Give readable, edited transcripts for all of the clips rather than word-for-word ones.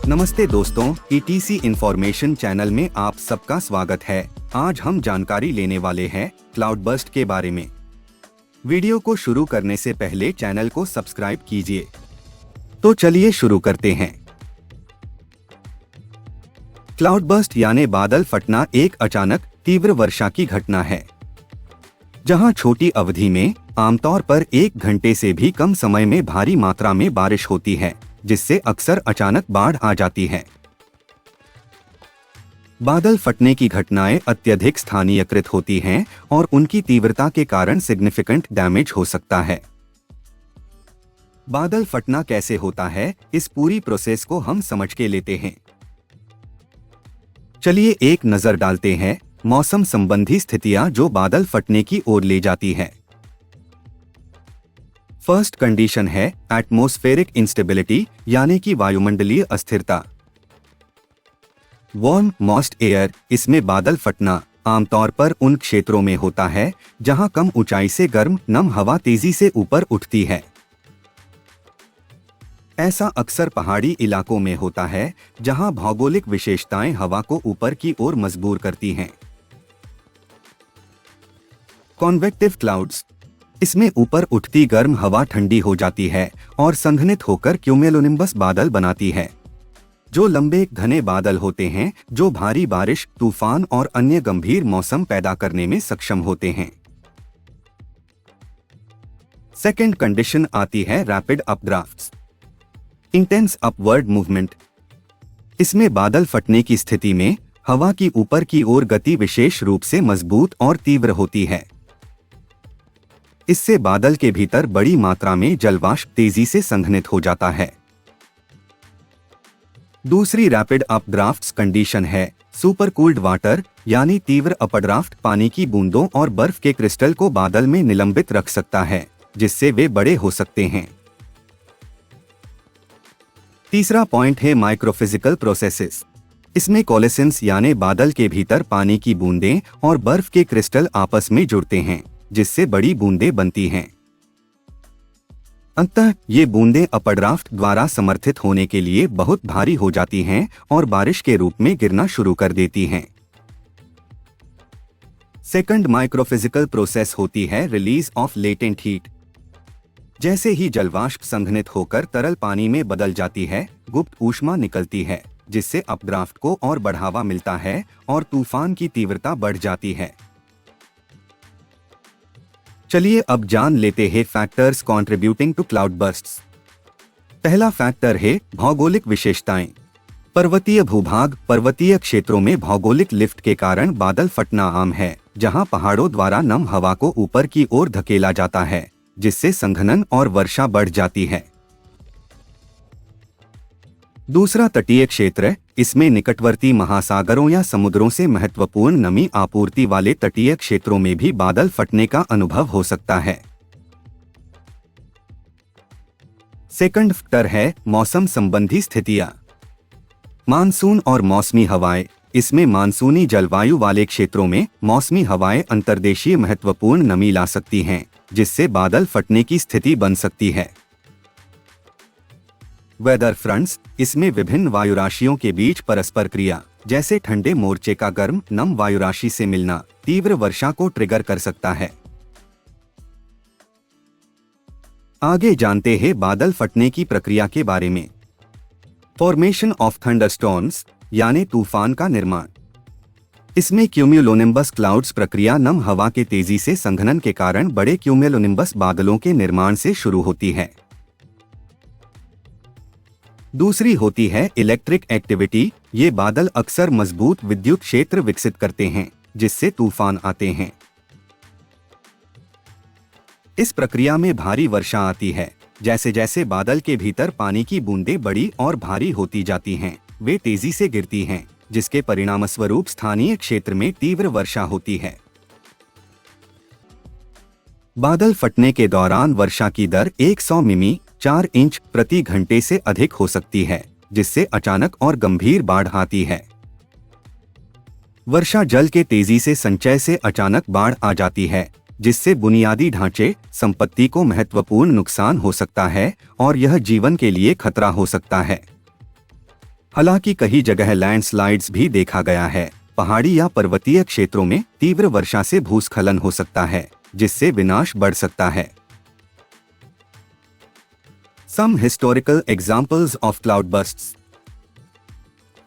नमस्ते दोस्तों, etc information channel में आप सबका स्वागत है। आज हम जानकारी लेने वाले हैं क्लाउडबर्स्ट के बारे में। वीडियो को शुरू करने से पहले चैनल को सब्सक्राइब कीजिए। तो चलिए शुरू करते हैं। क्लाउडबर्स्ट यानी बादल फटना एक अचानक तीव्र वर्षा की घटना है, जहां छोटी अवधि में आमतौर पर 1 घंटे से भी कम समय में भारी मात्रा में बारिश होती है, जिससे अक्सर अचानक बाढ़ आ जाती है। बादल फटने की घटनाएं अत्यधिक स्थानीयकृत होती हैं और उनकी तीव्रता के कारण सिग्निफिकेंट डैमेज हो सकता है। बादल फटना कैसे होता है, इस पूरी प्रोसेस को हम समझ के लेते हैं। चलिए एक नजर डालते हैं मौसम संबंधी स्थितियां जो बादल फटने की ओर ले जाती है। फर्स्ट कंडीशन है एटमॉस्फेरिक इंस्टेबिलिटी, यानी कि वायुमंडलीय अस्थिरता। वार्म मॉइस्ट एयर, इसमें बादल फटना आमतौर पर उन क्षेत्रों में होता है जहां कम ऊंचाई से गर्म नम हवा तेजी से ऊपर उठती है। ऐसा अक्सर पहाड़ी इलाकों में होता है जहां भौगोलिक विशेषताएं हवा को ऊपर की ओर मजबूर करती हैं। कॉन्वेक्टिव क्लाउड्स, इसमें ऊपर उठती गर्म हवा ठंडी हो जाती है और संघनित होकर क्यूमुलोनिम्बस बादल बनाती है, जो लंबे घने बादल होते हैं जो भारी बारिश, तूफान और अन्य गंभीर मौसम पैदा करने में सक्षम होते हैं। सेकेंड कंडीशन आती है रैपिड अपड्राफ्ट्स, इंटेंस अपवर्ड मूवमेंट। इसमें बादल फटने की स्थिति में हवा की ऊपर की ओर गति विशेष रूप से मजबूत और तीव्र होती है। इससे बादल के भीतर बड़ी मात्रा में जलवाष्प तेजी से संघनित हो जाता है। दूसरी रैपिड अपड्राफ्ट्स कंडीशन है सुपर कूल्ड वाटर, यानी तीव्र अपड्राफ्ट पानी की बूंदों और बर्फ के क्रिस्टल को बादल में निलंबित रख सकता है, जिससे वे बड़े हो सकते हैं। तीसरा पॉइंट है माइक्रोफिजिकल प्रोसेसेस। इसमें कोलेसेंस यानी बादल के भीतर पानी की बूंदें और बर्फ के क्रिस्टल आपस में जुड़ते हैं, जिससे बड़ी बूंदें बनती हैं। अंततः ये बूंदें अपड्राफ्ट द्वारा समर्थित होने के लिए बहुत भारी हो जाती हैं और बारिश के रूप में गिरना शुरू कर देती हैं। सेकंड माइक्रोफिजिकल प्रोसेस होती है रिलीज ऑफ लेटेंट हीट। जैसे ही जलवाष्प संघनित होकर तरल पानी में बदल जाती है, गुप्त ऊष्मा निकलती है, जिससे अपड्राफ्ट को और बढ़ावा मिलता है और तूफान की तीव्रता बढ़ जाती है। चलिए अब जान लेते हैं फैक्टर्स कंट्रीब्यूटिंग टू क्लाउडबर्स्ट्स। पहला फैक्टर है भौगोलिक विशेषताएं। पर्वतीय भूभाग, पर्वतीय क्षेत्रों में भौगोलिक लिफ्ट के कारण बादल फटना आम है, जहां पहाड़ों द्वारा नम हवा को ऊपर की ओर धकेला जाता है, जिससे संघनन और वर्षा बढ़ जाती है। दूसरा तटीय क्षेत्र, इसमें निकटवर्ती महासागरों या समुद्रों से महत्वपूर्ण नमी आपूर्ति वाले तटीय क्षेत्रों में भी बादल फटने का अनुभव हो सकता है। सेकंड फैक्टर है मौसम संबंधी स्थितियां। मानसून और मौसमी हवाएं, इसमें मानसूनी जलवायु वाले क्षेत्रों में मौसमी हवाएं अंतर्देशीय महत्वपूर्ण नमी ला सकती हैं, जिससे बादल फटने की स्थिति बन सकती है। वेदर फ्रंट्स, इसमें विभिन्न वायुराशियों के बीच परस्पर क्रिया, जैसे ठंडे मोर्चे का गर्म नम वायुराशि से मिलना, तीव्र वर्षा को ट्रिगर कर सकता है। आगे जानते हैं बादल फटने की प्रक्रिया के बारे में। फॉर्मेशन ऑफ थंडरस्टॉर्म्स, यानी तूफान का निर्माण। इसमें क्यूमुलोनिम्बस क्लाउड्स प्रक्रिया नम हवा के तेजी से संघनन के कारण बड़े क्यूमुलोनिम्बस बादलों के निर्माण से शुरू होती है। दूसरी होती है इलेक्ट्रिक एक्टिविटी। ये बादल अक्सर मजबूत विद्युत क्षेत्र विकसित करते हैं, जिससे तूफान आते हैं। इस प्रक्रिया में भारी वर्षा आती है। जैसे जैसे बादल के भीतर पानी की बूंदें बड़ी और भारी होती जाती हैं, वे तेजी से गिरती हैं, जिसके परिणामस्वरूप स्थानीय क्षेत्र में तीव्र वर्षा होती है। बादल फटने के दौरान वर्षा की दर 100 मिमी 4 इंच प्रति घंटे से अधिक हो सकती है, जिससे अचानक और गंभीर बाढ़ आती है। वर्षा जल के तेजी से संचय से अचानक बाढ़ आ जाती है, जिससे बुनियादी ढांचे, संपत्ति को महत्वपूर्ण नुकसान हो सकता है और यह जीवन के लिए खतरा हो सकता है। हालांकि कई जगह लैंडस्लाइड्स भी देखा गया है। पहाड़ी या पर्वतीय क्षेत्रों में तीव्र वर्षा से भूस्खलन हो सकता है, जिससे विनाश बढ़ सकता है। Some historical examples of cloudbursts.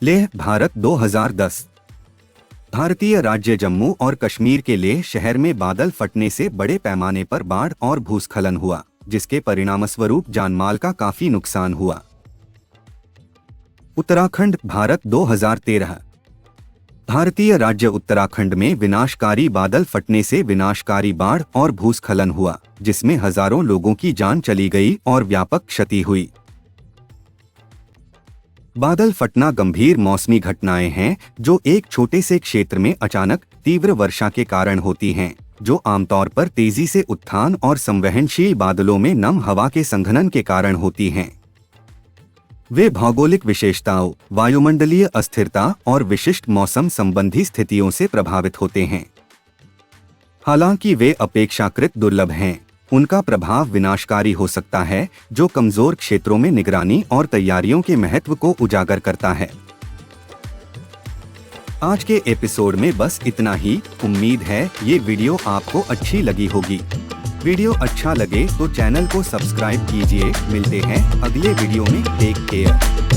Leh, Bharat 2010। भारतीय राज्य जम्मू और कश्मीर के लेह शहर में बादल फटने से बड़े पैमाने पर बाढ़ और भूस्खलन हुआ, जिसके परिणामस्वरूप जानमाल का काफी नुकसान हुआ। उत्तराखंड, भारत 2013। भारतीय राज्य उत्तराखंड में विनाशकारी बादल फटने से विनाशकारी बाढ़ और भूस्खलन हुआ, जिसमें हजारों लोगों की जान चली गई और व्यापक क्षति हुई। बादल फटना गंभीर मौसमी घटनाएं हैं जो एक छोटे से क्षेत्र में अचानक तीव्र वर्षा के कारण होती हैं, जो आमतौर पर तेजी से उत्थान और संवहनशील बादलों में नम हवा के संघनन के कारण होती हैं। वे भौगोलिक विशेषताओं, वायुमंडलीय अस्थिरता और विशिष्ट मौसम संबंधी स्थितियों से प्रभावित होते हैं। हालांकि वे अपेक्षाकृत दुर्लभ हैं, उनका प्रभाव विनाशकारी हो सकता है, जो कमजोर क्षेत्रों में निगरानी और तैयारियों के महत्व को उजागर करता है। आज के एपिसोड में बस इतना ही। उम्मीद है ये वीडियो आपको अच्छी लगी होगी। वीडियो अच्छा लगे तो चैनल को सब्सक्राइब कीजिए। मिलते हैं अगले वीडियो में। Take care.